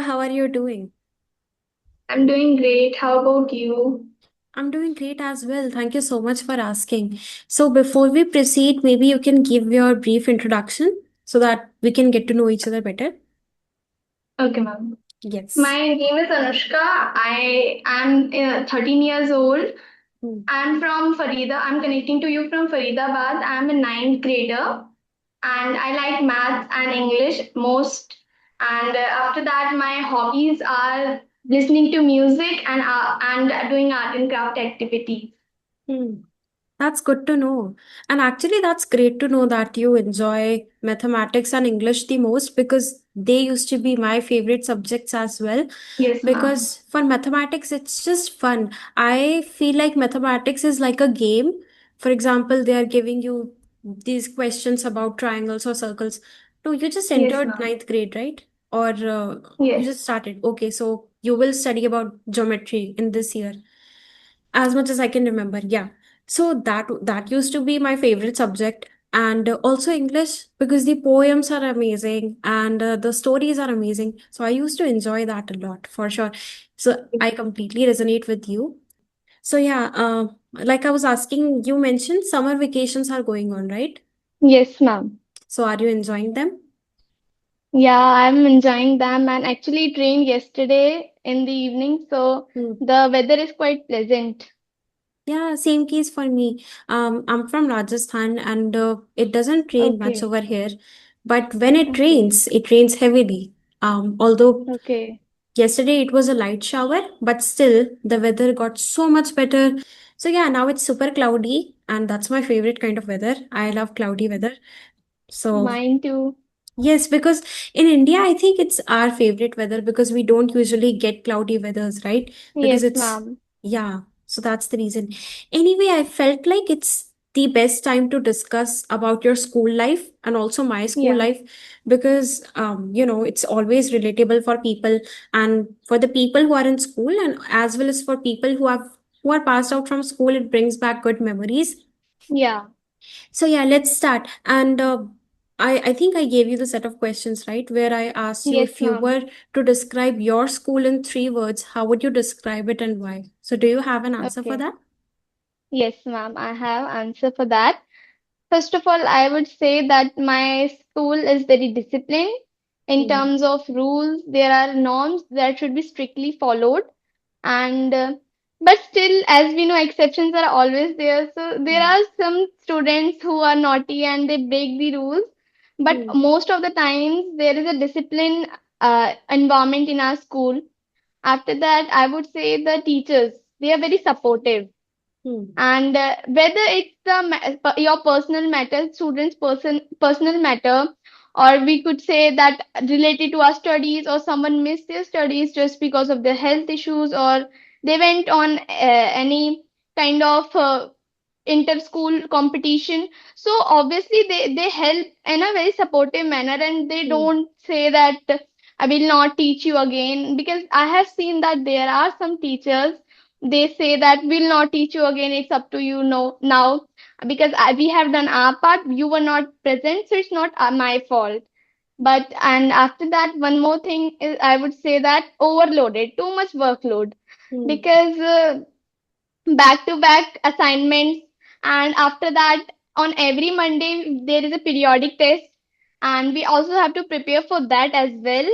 How are you doing? I'm doing great. How about you? I'm doing great as well. Thank you so much for asking. So, before we proceed, maybe you can give your brief introduction so that we can get to know each other better. Okay, ma'am. Yes. My name is Anushka. I am 13 years old. Hmm. I'm from Farida. I'm connecting to you from Faridabad. I'm a ninth grader and I like maths and English most. And after that, my hobbies are listening to music and doing art and craft activities. Hmm. That's good to know. And actually, that's great to know that you enjoy mathematics and English the most because they used to be my favorite subjects as well. Yes, ma'am. Because for mathematics, it's just fun. I feel like mathematics is like a game. For example, they are giving you these questions about triangles or circles. No, you just Yes, entered ma'am. ninth grade, right? Or you Yes. just started. Okay, so you will study about geometry in this year as much as I can remember. Yeah. So that used to be my favorite subject, and also English because the poems are amazing and the stories are amazing. So I used to enjoy that a lot for sure. So I completely resonate with you. So yeah, like I was asking, you mentioned summer vacations are going on, right? Yes, ma'am. So are you enjoying them? Yeah, I'm enjoying them and actually it rained yesterday in the evening, so Hmm. the weather is quite pleasant. Yeah, same case for me. I'm from Rajasthan and it doesn't rain much Okay, over here. But when okay, it rains heavily. Although okay, yesterday it was a light shower, but still the weather got so much better. So yeah, now it's super cloudy and that's my favorite kind of weather. I love cloudy weather. So mine too. yes, because in India, I think it's our favorite weather because we don't usually get cloudy weathers, right? Because Yes, it's, ma'am. yeah, so that's the reason. Anyway, I felt like it's the best time to discuss about your school life and also my school Yeah, life because, it's always relatable for people and for the people who are in school and as well as for people who are passed out from school, it brings back good memories. yeah, So yeah, let's start. And I think I gave you the set of questions, right? Where I asked you yes, if you ma'am. were to describe your school in 3 words, how would you describe it and why? So do you have an answer for Okay, that? yes, ma'am. I have answer for that. First of all, I would say that my school is very disciplined in Hmm. terms of rules. There are norms that should be strictly followed. And but still, as we know, exceptions are always there. So there Hmm. are some students who are naughty and they break the rules. But Hmm. most of the times, there is a discipline environment in our school. After that, I would say the teachers, they are very supportive, Hmm. and whether it's your personal matter, students' personal matter, or we could say that related to our studies, or someone missed their studies just because of their health issues, or they went on any kind of inter-school competition. So obviously they help in a very supportive manner, and they Hmm. don't say that I will not teach you again, because I have seen that there are some teachers, they say that we'll not teach you again, it's up to you now, because we have done our part, you were not present, so it's not my fault. But and after that, one more thing is, I would say that overloaded, too much workload, Hmm. because back to back assignments, and after that, on every Monday there is a periodic test, and we also have to prepare for that as well.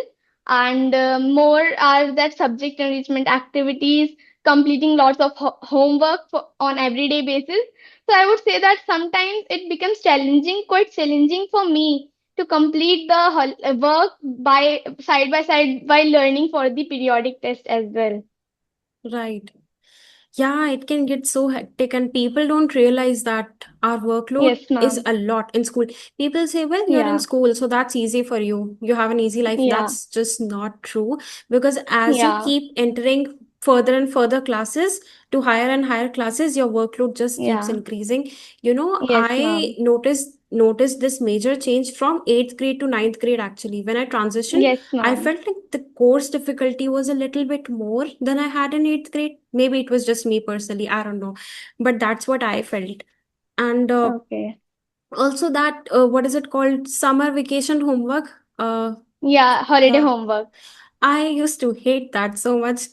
And more are that subject enrichment activities, completing lots of homework on everyday basis. So I would say that sometimes it becomes challenging, quite challenging for me to complete the work by side while learning for the periodic test as well. Right. Yeah, it can get so hectic, and people don't realize that our workload Yes, is ma'am. a lot in school. People say, well, you're in Yeah, school, so that's easy for you. You have an easy life. yeah, That's just not true because as you yeah. keep entering further and further classes to higher and higher classes, your workload just keeps Yeah. increasing. You know, Yes, I ma'am. noticed this major change from eighth grade to ninth grade actually. When I transitioned, Yes, I ma'am. felt like the course difficulty was a little bit more than I had in eighth grade. Maybe it was just me personally, I don't know. But that's what I felt. And Okay. also what is it called? Summer vacation homework. Yeah, holiday The homework. I used to hate that so much.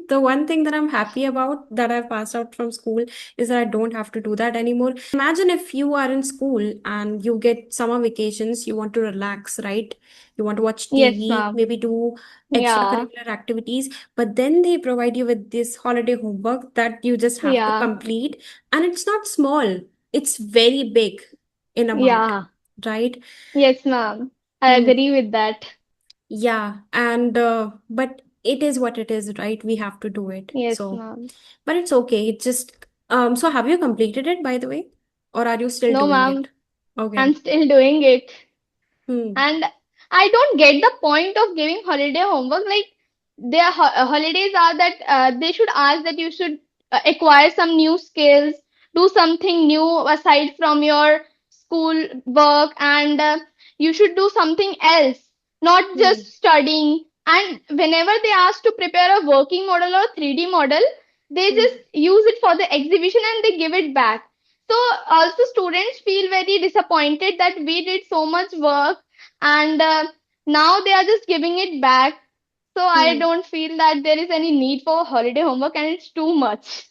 The one thing that I'm happy about that I passed out from school is that I don't have to do that anymore. Imagine if you are in school and you get summer vacations, you want to relax, right? You want to watch Yes, TV, ma'am. maybe do Yeah, extracurricular activities, but then they provide you with this holiday homework that you just have to yeah, complete. And it's not small, it's very big in amount, yeah. right? Yes, ma'am. I Hmm. agree with that. Yeah, and but it is what it is, right? We have to do it. Yes, So, ma'am. but it's okay. It just so have you completed it by the way? Or are you still No, doing ma'am. it? Okay. I'm still doing it. Hmm. And I don't get the point of giving holiday homework. Like their holidays are that they should ask that you should acquire some new skills, do something new aside from your school work, and you should do something else, not Hmm. just studying. And whenever they ask to prepare a working model or 3D model, they Hmm. just use it for the exhibition and they give it back. So also students feel very disappointed that we did so much work and now they are just giving it back. So I Hmm. don't feel that there is any need for holiday homework and it's too much.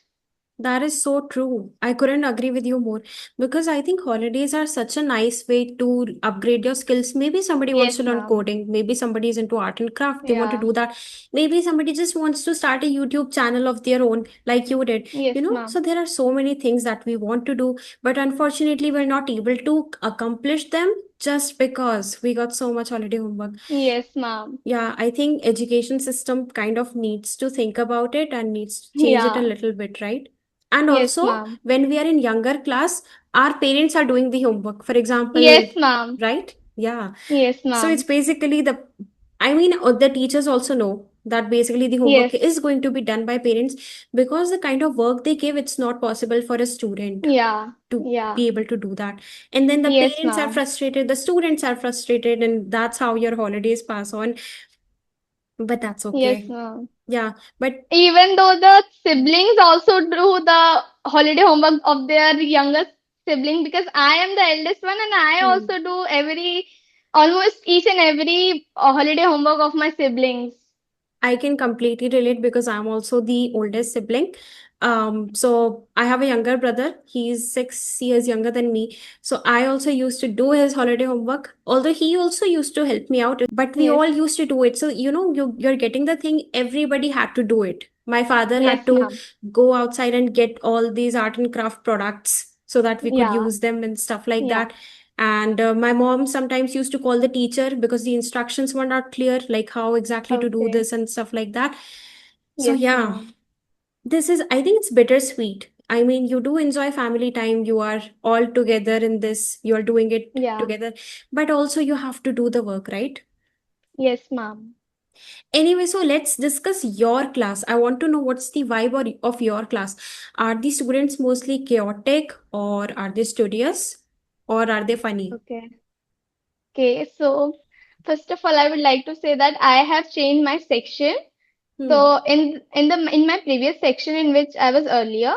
That is so true. I couldn't agree with you more because I think holidays are such a nice way to upgrade your skills. Maybe somebody wants to Yes, learn ma'am. coding, maybe somebody is into art and craft, they want to Yeah. do that. Maybe somebody just wants to start a YouTube channel of their own, like you did, you Yes, know. So ma'am. there are so many things that we want to do, but unfortunately, we're not able to accomplish them just because we got so much holiday homework. Yes, ma'am. Yeah, I think education system kind of needs to think about it and needs to change it a Yeah. little bit, right? And Yes, also, ma'am. when we are in younger class, our parents are doing the homework. For example, Yes, ma'am. right? Yeah. Yes, So it's ma'am. basically I mean, the teachers also know that basically the homework Yes. is going to be done by parents because the kind of work they give, it's not possible for a student Yeah. to Yeah. be able to do that. And then the Yes, parents are ma'am. frustrated, the students are frustrated, and that's how your holidays pass on. But that's Yes, okay. ma'am. Yeah, but Even though the siblings also do the holiday homework of their younger sibling, because I am the eldest one and I hmm, also do almost each and every holiday homework of my siblings. I can completely relate because I'm also the oldest sibling. So I have a younger brother. He's 6 years younger than me. So I also used to do his holiday homework. Although he also used to help me out, but we Yes, all used to do it. So you know, you're getting the thing. Everybody had to do it. My father had yes, to ma'am. go outside and get all these art and craft products so that we could Yeah, use them and stuff like yeah. that. And my mom sometimes used to call the teacher because the instructions were not clear, like how exactly to do Okay. this and stuff like that. So, Yes, yeah, ma'am. I think it's bittersweet. I mean, you do enjoy family time, you are all together in this, you are doing it Yeah. together, but also you have to do the work, right? Yes, ma'am. Anyway, so let's discuss your class. I want to know what's the vibe of your class. Are the students mostly chaotic or are they studious or are they funny? Okay. Okay. So, first of all, I would like to say that I have changed my section. Hmm. So, in my previous section in which I was earlier,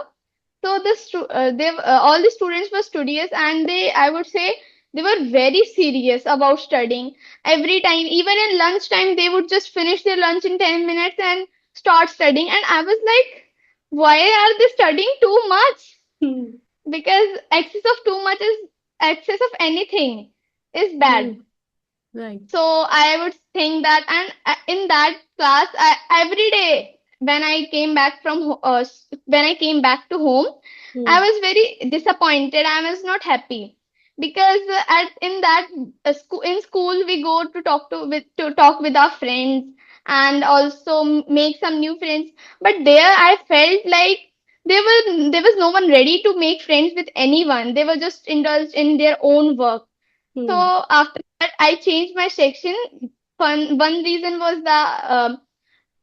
so all the students were studious and I would say, they were very serious about studying. Every time, even in lunchtime, they would just finish their lunch in 10 minutes and start studying. And I was like, why are they studying too much? Hmm. Because excess of anything is bad. Hmm. Right. So I would think that, and in that class, every day when I came back to home, I Hmm. was very disappointed. I was not happy because at in that school in school we go to talk with our friends and also make some new friends. But there I felt like there was no one ready to make friends with anyone. They were just indulged in their own work. So Hmm. after that, I changed my section. One reason was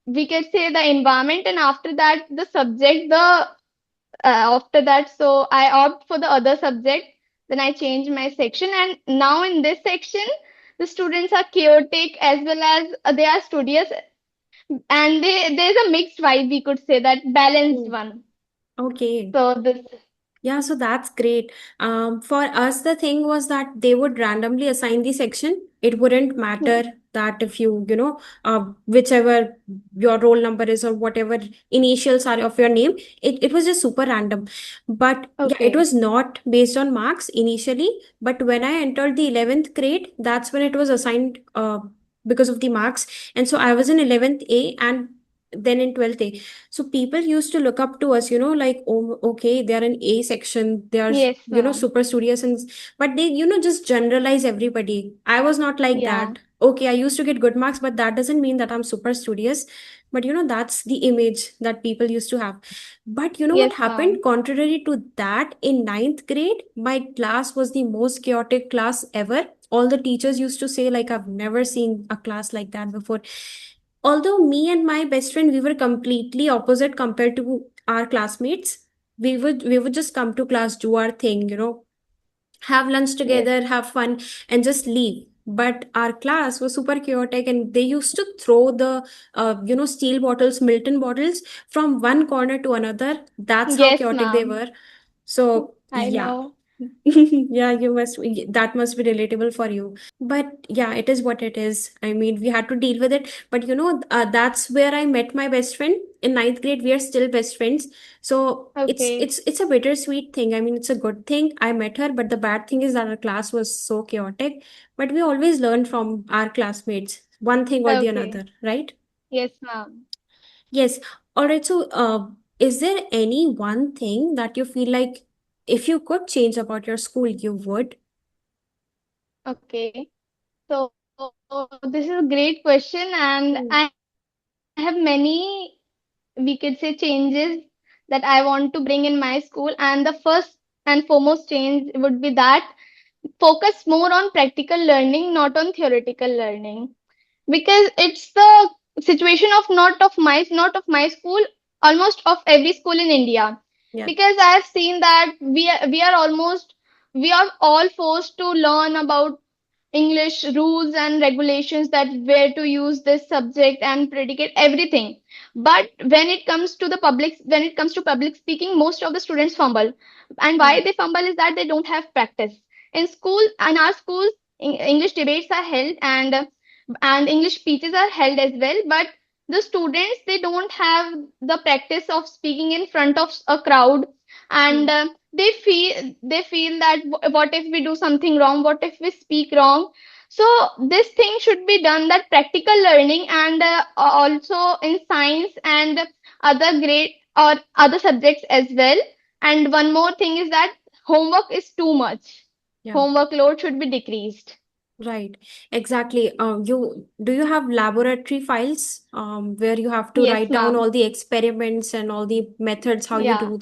we could say the environment, and after that, the subject. After that, so I opt for the other subject. Then I changed my section, and now in this section, the students are chaotic as well as they are studious, and there's a mixed vibe. We could say that balanced Hmm. one. Okay. So this. Yeah, so that's great. For us, the thing was that they would randomly assign the section. It wouldn't Yes. matter that if whichever your roll number is or whatever initials are of your name, it was just super random. But yeah, it Okay. was not based on marks initially. But when I entered the 11th grade, that's when it was assigned because of the marks. And so I was in 11th A and then in 12th A. So people used to look up to us, like, oh, okay, they're in A section, they are, Yes, ma'am. super studious, and but they, just generalize everybody. I was not like Yeah. that. Okay, I used to get good marks, but that doesn't mean that I'm super studious. But that's the image that people used to have. But you know what Yes, happened? ma'am. Contrary to that, in ninth grade, my class was the most chaotic class ever. All the teachers used to say, like, I've never seen a class like that before. Although me and my best friend, we were completely opposite compared to our classmates. We would just come to class, do our thing, have lunch Yes. together, have fun, and just leave. But our class was super chaotic, and they used to throw the steel bottles, Milton bottles, from one corner to another. That's how Yes, chaotic they ma'am. were. So I yeah. know. Yeah, that must be relatable for you. But yeah, it is what it is. I mean, we had to deal with it. But that's where I met my best friend in ninth grade. We are still best friends. So it's Okay. it's it's a bittersweet thing. I mean, it's a good thing I met her, but the bad thing is that our class was so chaotic. But we always learn from our classmates, one thing or the Okay. another, right? Yes, ma'am. Yes. All right. So, is there any one thing that you feel like if you could change about your school, you would? Okay. So this is a great question, and Mm. I have many, we could say, changes that I want to bring in my school. And the first and foremost change would be that focus more on practical learning, not on theoretical learning, because it's the situation of not of my school, almost of every school in India. Yeah. Because I have seen that we are all forced to learn about English rules and regulations, that where to use this subject and predicate everything. But when it comes to public speaking, most of the students fumble. And Yeah. why they fumble is that they don't have practice. In our schools, English debates are held, and English speeches are held as well. But the students, they don't have the practice of speaking in front of a crowd, and Mm. they feel that what if we do something wrong? What if we speak wrong? So this thing should be done, that practical learning, and also in science and other grade or other subjects as well. And one more thing is that homework is too much. Yeah. Homework load should be decreased. Right, exactly. You have laboratory files where you have to Yes, write down ma'am. all the experiments and all the methods how you Yeah. do.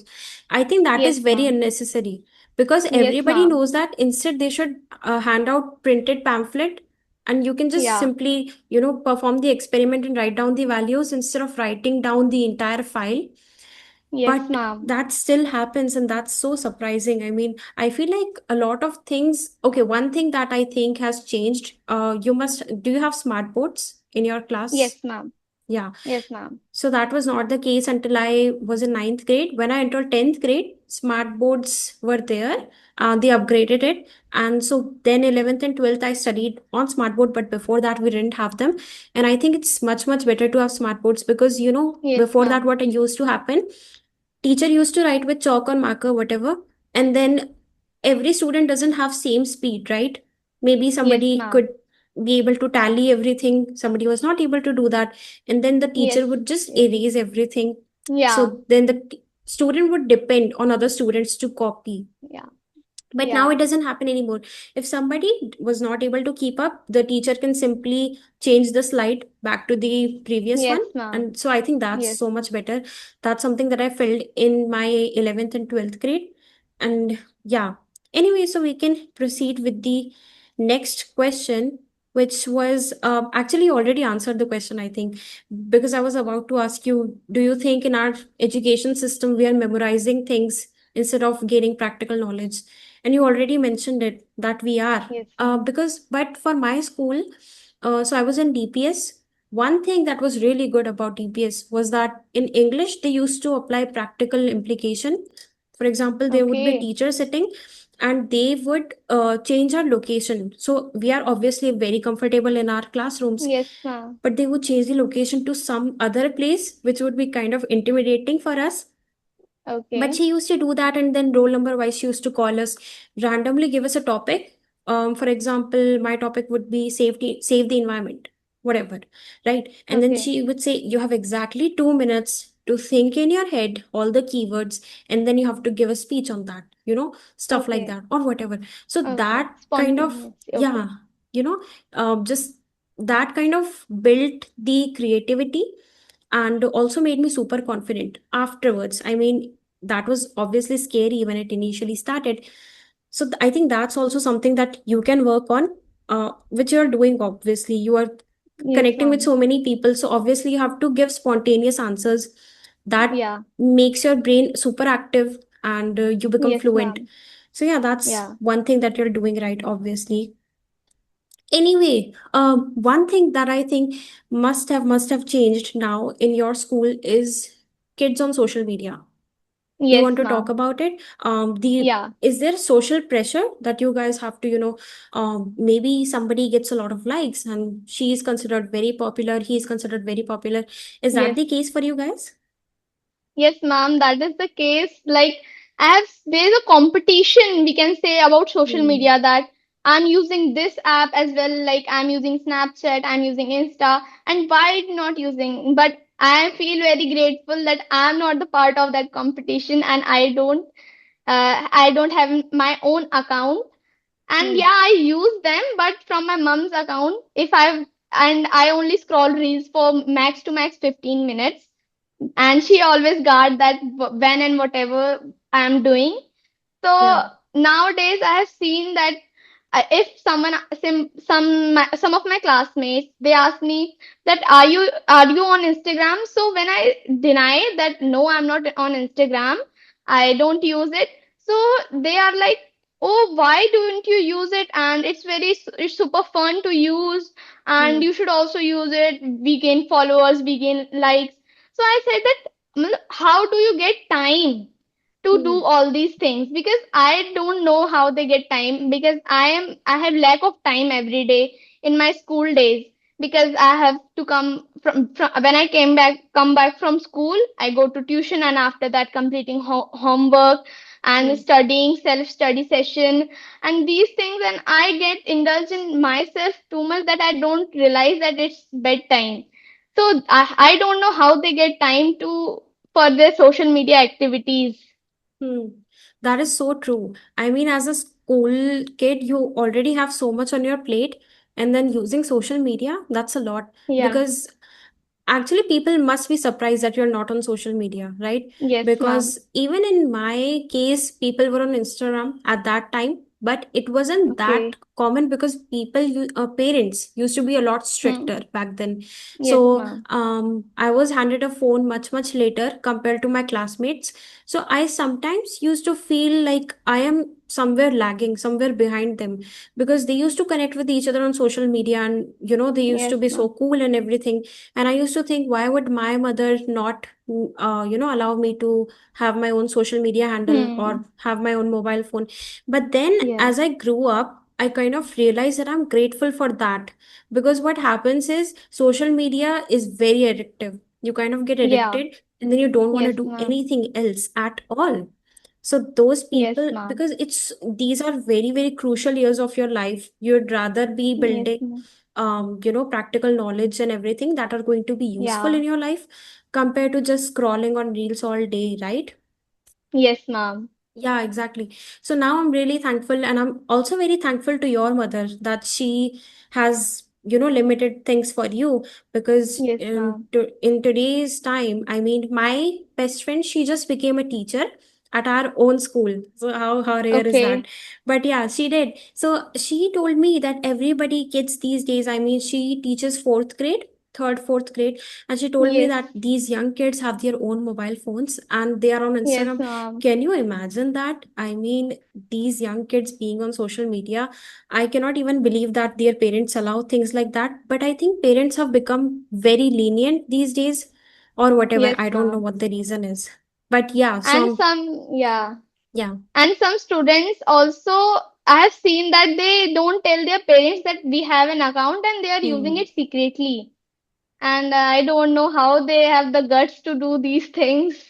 I think that is Yes, very ma'am. unnecessary because Yes, everybody ma'am. knows that. Instead, they should hand out printed pamphlet, and you can just Yeah. simply perform the experiment and write down the values instead of writing down the entire file. Yes, But ma'am. that still happens, and that's so surprising. I mean, I feel like a lot of things. Okay, one thing that I think has changed, do you have smart boards in your class? Yes, ma'am. Yeah. Yes, ma'am. So that was not the case until I was in ninth grade. When I entered 10th grade, smart boards were there. They upgraded it. And so then 11th and 12th, I studied on smart board, but before that, we didn't have them. And I think it's much, much better to have smart boards because, Yes, before that, ma'am. what used to happen, teacher used to write with chalk or marker, whatever, and then every student doesn't have same speed, right? Maybe Yes, somebody ma'am. could be able to tally everything, somebody was not able to do that, and then the Yes. teacher would just Yes. erase everything. Yeah. So then the student would depend on other students to copy. Yeah. But now Yeah. it doesn't happen anymore. If somebody was not able to keep up, the teacher can simply change the slide back to the previous one. Yes, ma'am. And so I think that's Yes. so much better. That's something that I felt in my 11th and 12th grade. And yeah, anyway, so we can proceed with the next question, which was actually already answered the question, I think, because I was about to ask you, do you think in our education system we are memorizing things instead of gaining practical knowledge? And you already mentioned it that we are. Yes. But for my school, so I was in DPS. One thing that was really good about DPS was that in English, they used to apply practical implication. For example, there would be a Okay. teacher sitting and they would change our location. So we are obviously very comfortable in our classrooms, Yes, ma'am. but they would change the location to some other place, which would be kind of intimidating for us. But Okay. she used to do that, and then roll number wise, she used to call us, randomly give us a topic. For example, my topic would be safety, save the environment, whatever, right? And then Okay. she would say, you have exactly 2 minutes to think in your head all the keywords, and then you have to give a speech on that, stuff like Okay. that, or whatever. So Okay. that kind of, Spontaneous. yeah, Okay. you know, just that kind of built the creativity and also made me super confident afterwards. I mean, that was obviously scary when it initially started. So I think that's also something that you can work on, which you're doing. Obviously, you are Yes, connecting with ma'am. so many people, so obviously you have to give spontaneous answers that Yeah. makes your brain super active, and you become Yes, fluent. ma'am. So yeah, that's Yeah. one thing that you're doing right, obviously. Anyway, one thing that I think must have changed now in your school is kids on social media. You Yes, want to talk ma'am. about it? The Yeah. Is there social pressure that you guys have to, maybe somebody gets a lot of likes and she is considered very popular, he is considered very popular. Is that Yes. the case for you guys? Yes, ma'am, that is the case. Like, as there's a competition, we can say about social Hmm. media that I'm using this app as well. Like, I'm using Snapchat, I'm using Insta, and why not using? But I feel very grateful that I'm not the part of that competition, and I don't have my own account. And Hmm. yeah, I use them, but from my mom's account. If I've and I only scroll reels for max to max 15 minutes, and she always guard that when and whatever I'm doing. So Yeah. nowadays I have seen that if some of my classmates, they ask me that are you on Instagram? So when I deny that no, I'm not on Instagram, I don't use it. So they are like, oh, why don't you use it? And it's super fun to use, and Hmm. you should also use it. We gain followers, we gain likes. So I said that, how do you get time to do Hmm. all these things? Because I don't know how they get time, because I have lack of time every day in my school days, because I have to from when I come back from school, I go to tuition, and after that completing homework and Hmm. studying self study session and these things, and I get indulged in myself too much that I don't realize that it's bedtime. So I don't know how they get time to for their social media activities. Hmm. That is so true. I mean, as a school kid, you already have so much on your plate, and then using social media, that's a lot. Yeah. Because actually, people must be surprised that you're not on social media, right? Yes, ma'am. Because even in my case, people were on Instagram at that time, but it wasn't that Okay. common because parents used to be a lot Hmm. stricter back then. Yes, So ma'am. I was handed a phone much, much later compared to my classmates. So I sometimes used to feel like I am somewhere lagging, somewhere behind them, because they used to connect with each other on social media, and they used to Yes, be so ma'am. cool and everything. And I used to think, why would my mother not, allow me to have my own social media handle Hmm. or have my own mobile phone? But then Yeah. as I grew up, I kind of realized that I'm grateful for that, because what happens is social media is very addictive. You kind of get Yeah. addicted, and then you don't want to Yes, do ma'am. anything else at all. So those Yes, people, ma'am. because these are very, very crucial years of your life, you'd rather be Yes, building ma'am. practical knowledge and everything that are going to be useful Yeah. in your life, compared to just scrolling on reels all day, right? Yes, ma'am. Yeah, exactly. So now I'm really thankful, and I'm also very thankful to your mother that she has, limited things for you. Because Yes, ma'am. in today's time, I mean, my best friend, she just became a teacher at our own school. So how rare is that? Okay. But yeah, she did. So she told me that everybody, kids these days, I mean, she teaches fourth grade, third, fourth grade, and she told me Yes. that these young kids have their own mobile phones and they are on Yes, Instagram. ma'am. Can you imagine that? I mean, these young kids being on social media, I cannot even believe that their parents allow things like that. But I think parents have become very lenient these days, or whatever. Yes, I don't know ma'am. what the reason is. But yeah, And so some, yeah. Yeah. And some students also, I have seen that they don't tell their parents that we have an account and they are using Hmm. it secretly. And I don't know how they have the guts to do these things.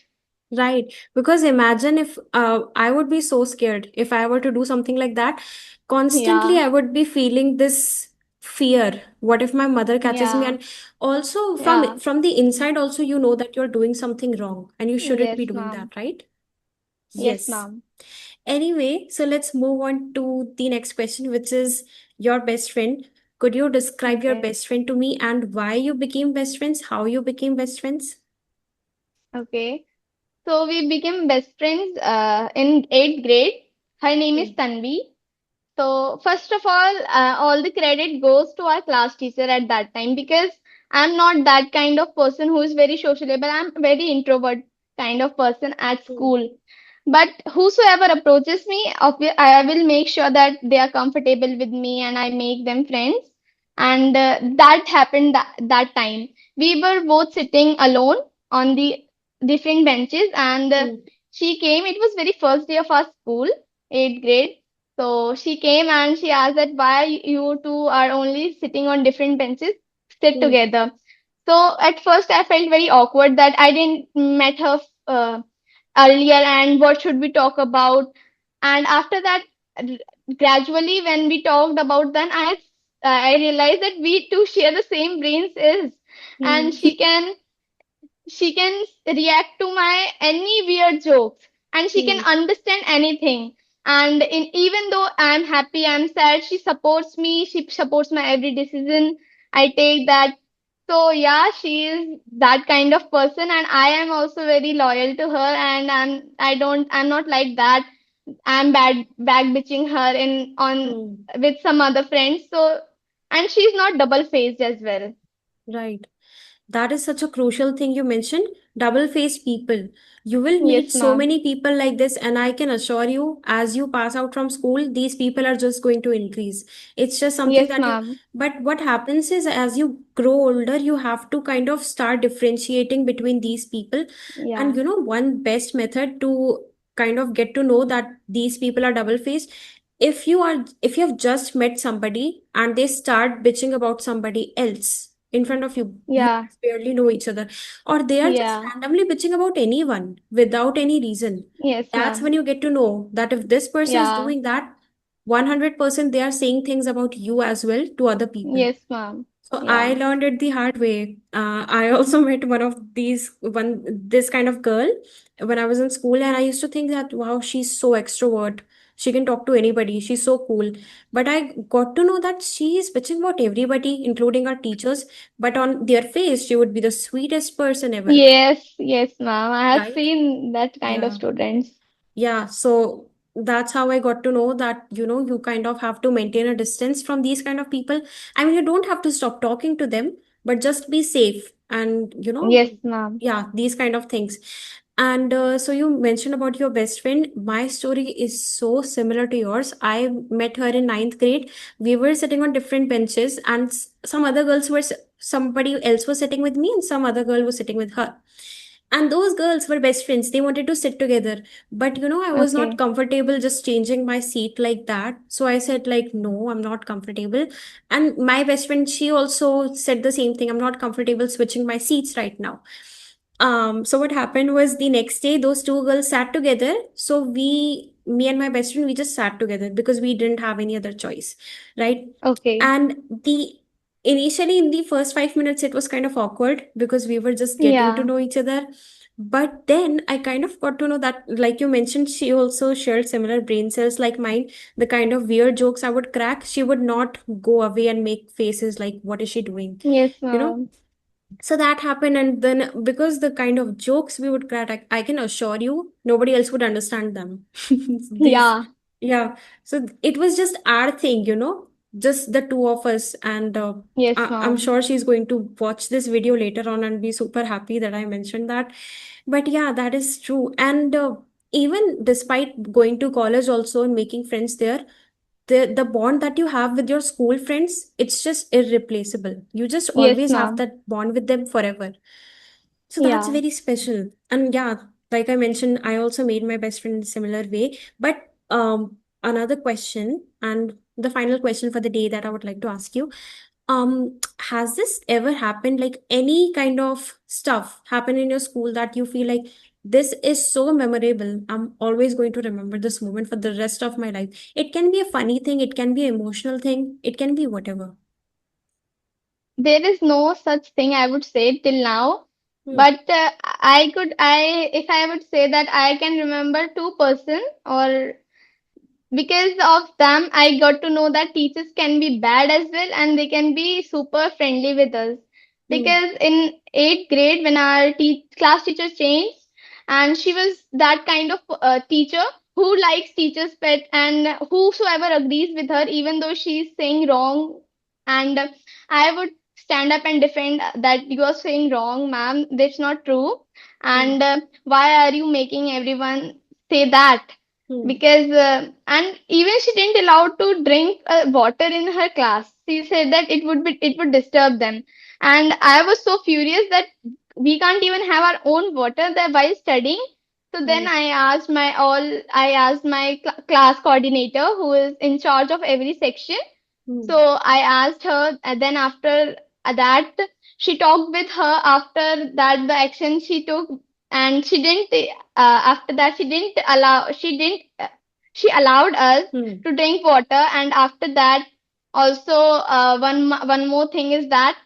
Right. Because imagine if I would be so scared if I were to do something like that. Constantly, Yeah, I would be feeling this fear. What if my mother catches me? yeah, And also yeah. from the inside, also you know that you're doing something wrong and you shouldn't be Yes, doing ma'am. that, right? Yes, Yes. ma'am. Anyway, so let's move on to the next question, which is your best friend. Could you describe your Okay. best friend to me and why you became best friends? How you became best friends? Okay. So we became best friends in eighth grade. Her name is Hmm. Tanvi. So first of all the credit goes to our class teacher at that time because I'm not that kind of person who is very sociable. I'm very introvert kind of person at Hmm. school. But whosoever approaches me, I will make sure that they are comfortable with me and I make them friends. And that happened that time. We were both sitting alone on the different benches, and Hmm. she came. It was very first day of our school, eighth grade. So she came and she asked that why you two are only sitting on different benches, sit Hmm. together. So at first I felt very awkward that I didn't met her earlier and what should we talk about. And after that, gradually when we talked about, then I realized that we two share the same brain cells, and Hmm. she can react to my any weird jokes, and she can Hmm. understand anything. And even though I'm happy, I'm sad, she supports me, she supports my every decision I take that. So yeah, she is that kind of person, and I am also very loyal to her, and I'm not like that. I'm back bitching her in on Hmm. with some other friends. So, and she's not double faced as well. Right. That is such a crucial thing you mentioned. Double faced people. You will meet Yes, so ma'am. many people like this, and I can assure you, as you pass out from school, these people are just going to increase. It's just something Yes, that you, ma'am. but what happens is, as you grow older, you have to kind of start differentiating between these people. And Yeah. one best method to kind of get to know that these people are double faced, if you have just met somebody and they start bitching about somebody else in front of you Yeah. guys barely know each other, or they are just Yeah. randomly bitching about anyone without any reason. Yes, That's when ma'am. you get to know that if this person is Yeah. doing that, 100% they are saying things about you as well to other people. Yes, ma'am. So I Yeah. learned it the hard way. I also met this kind of girl when I was in school, and I used to think that wow, she's so extrovert. She can talk to anybody. She's so cool. But I got to know that she is bitching about everybody, including our teachers. But on their face, she would be the sweetest person ever, Yes, yes, ma'am. I have right? seen that kind of Yeah. students. Yeah, so that's how I got to know that, you kind of have to maintain a distance from these kind of people. I mean, you don't have to stop talking to them, but just be safe and, Yes, ma'am. yeah, these kind of things. And so you mentioned about your best friend. My story is so similar to yours. I met her in ninth grade. We were sitting on different benches, and somebody else was sitting with me, and some other girl was sitting with her. And those girls were best friends. They wanted to sit together, but I was not Okay. comfortable just changing my seat like that. So I said, like, no, I'm not comfortable. And my best friend, she also said the same thing. I'm not comfortable switching my seats right now. So what happened was the next day, those two girls sat together. So me and my best friend, we just sat together because we didn't have any other choice, right? Okay. And initially in the first 5 minutes, it was kind of awkward because we were just getting to Yeah. know each other. But then I kind of got to know that, like you mentioned, she also shared similar brain cells like mine. The kind of weird jokes I would crack, she would not go away and make faces like, what is she doing? Yes, You know? ma'am. So that happened, and then because the kind of jokes we would crack, I can assure you, nobody else would understand them. These, Yeah. yeah. So it was just our thing, just the two of us. And Yes, I'm ma'am. sure she's going to watch this video later on and be super happy that I mentioned that. But yeah, that is true. And even despite going to college also and making friends there, the bond that you have with your school friends, it's just irreplaceable. You just Yes, always have ma'am. that bond with them forever. So that's Yeah. very special. And yeah, Like I mentioned, I also made my best friend in a similar way. But another question, and the final question for the day that I would like to ask you, has this ever happened, like any kind of stuff happened in your school that you feel like this is so memorable, I'm always going to remember this moment for the rest of my life? It can be a funny thing, it can be an emotional thing, it can be whatever. There is no such thing, I would say, till now. Hmm. But if I would say that I can remember two-person, or because of them, I got to know that teachers can be bad as well and they can be super friendly with us. Hmm. Because in eighth grade, when our class teacher changed, and she was that kind of teacher who likes teacher's pet, and whosoever agrees with her, even though she's saying wrong, and I would stand up and defend that you are saying wrong, ma'am, that's not true. Hmm. And why are you making everyone say that? Hmm. Because and even she didn't allow to drink water in her class. She said that it would disturb them, and I was so furious that we can't even have our own water there while studying. So then Right. I asked my class coordinator, who is in charge of every section. So Hmm. I asked her, and then after that, she talked with her. After that, the action she took, and she didn't. After that, she didn't allow. She didn't. She allowed us Hmm. to drink water, and after that, also one more thing is that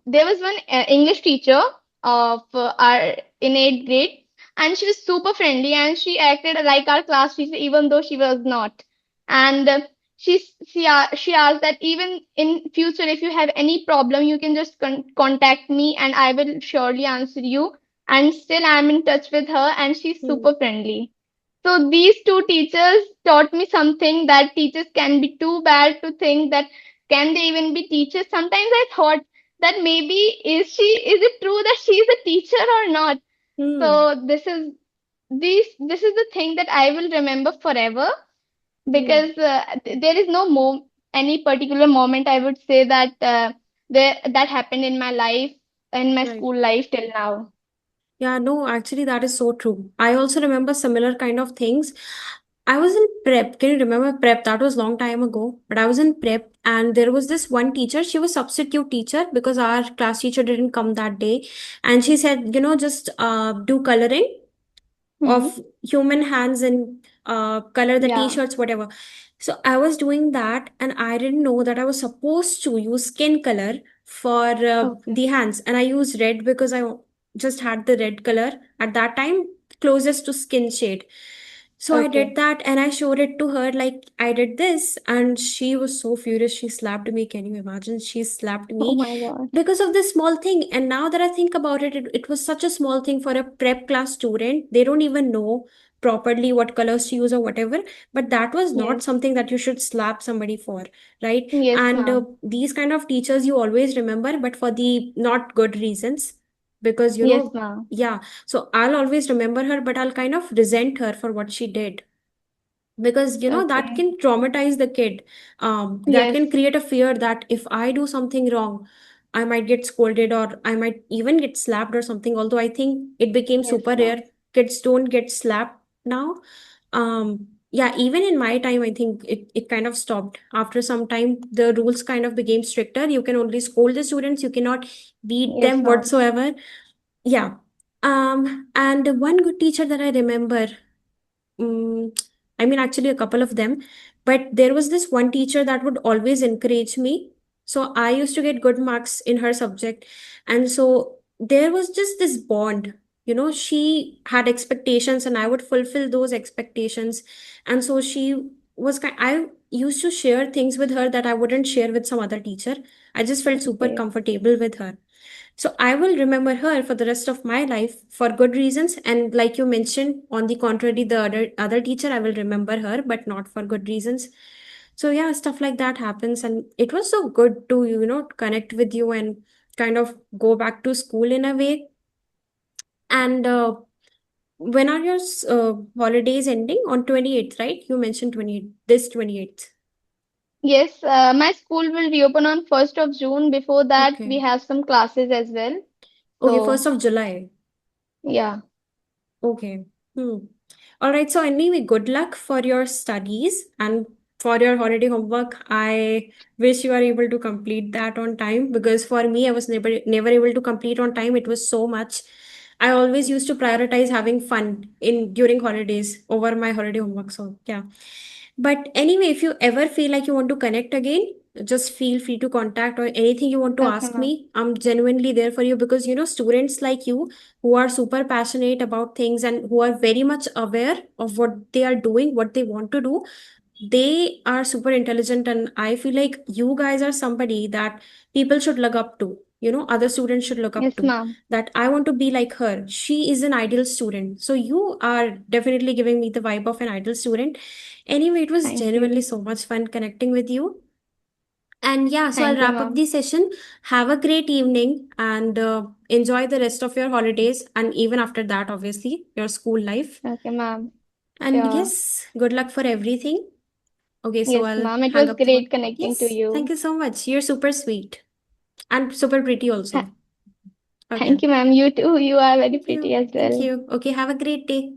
there was one English teacher of our in eighth grade, and she was super friendly, and she acted like our class teacher, even though she was not. And she asked that even in future, if you have any problem, you can just contact me, and I will surely answer you. And still, I'm in touch with her, and she's Hmm. super friendly. So these two teachers taught me something, that teachers can be too bad to think that can they even be teachers. Sometimes I thought that maybe is it true that she is a teacher or not. Hmm. So this is the thing that I will remember forever, Hmm. because there is no any particular moment I would say that that happened in my life, in my Right. school life till now. Yeah, no, actually, that is so true. I also remember similar kind of things. I was in prep. Can you remember prep? That was long time ago. But I was in prep, and there was this one teacher. She was substitute teacher because our class teacher didn't come that day, and she said, just do coloring Hmm. of human hands and color the Yeah. t-shirts, whatever. So I was doing that, and I didn't know that I was supposed to use skin color for Okay. the hands, and I used red because I just had the red color at that time closest to skin shade. So I did Okay. that and I showed it to her, like I did this, and she was so furious. She slapped me. Can you imagine? She slapped Oh me my God. because of this small thing. And now that I think about it, it was such a small thing for a prep class student. They don't even know properly what colors to use or whatever. But that was not Yes. something that you should slap somebody for, right? Yes, And ma'am. these kind of teachers you always remember, but for the not good reasons. Because, Yes, ma'am. yeah, so I'll always remember her, but I'll kind of resent her for what she did, because that Okay. can traumatize the kid. That Yes. can create a fear that if I do something wrong, I might get scolded or I might even get slapped or something, although I think it became Yes, super rare. ma'am. Kids don't get slapped now. Yeah, even in my time, I think it kind of stopped. After some time, the rules kind of became stricter. You can only scold the students, you cannot beat Yes, them ma'am. whatsoever. Yeah. And one good teacher that I remember, mm, I mean, actually, a couple of them. But there was this one teacher that would always encourage me. So I used to get good marks in her subject. And so there was just this bond. She had expectations and I would fulfill those expectations. And so she was I used to share things with her that I wouldn't share with some other teacher. I just felt super Okay. comfortable with her. So I will remember her for the rest of my life for good reasons. And like you mentioned, on the contrary, the other teacher, I will remember her, but not for good reasons. So yeah, stuff like that happens, and it was so good to connect with you and kind of go back to school in a way. And when are your holidays ending? On 28th, right? You mentioned 28th, this 28th. Yes, my school will reopen on 1st of June. Before that, we Okay. have some classes as well. Okay, So, 1st of July. yeah. Okay. Hmm. All right. So anyway, good luck for your studies and for your holiday homework. I wish you are able to complete that on time, because for me, I was never able to complete on time. It was so much. I always used to prioritize having fun in during holidays over my holiday homework. So yeah. But anyway, if you ever feel like you want to connect again, just feel free to contact, or anything you want to Okay, ask ma'am. me. I'm genuinely there for you, because students like you who are super passionate about things and who are very much aware of what they are doing, what they want to do, they are super intelligent. And I feel like you guys are somebody that people should look up to. Other students should look up Yes, to. ma'am. That I want to be like her. She is an ideal student. So you are definitely giving me the vibe of an ideal student. Anyway, it was Thank genuinely you. so much fun connecting with you. And yeah, so I'll Thank you, wrap up ma'am. the session. Have a great evening, and enjoy the rest of your holidays. And even after that, obviously, your school life. Okay, ma'am. And Sure. yes, good luck for everything. Okay, so Yes, I'll ma'am. It hang was up the phone. great connecting to Yes, thank you. you so much. You're super sweet and super pretty Th- also. Okay, Thank you, ma'am. You too. You are very thank pretty you. as Thank well. you. Okay, have a great day.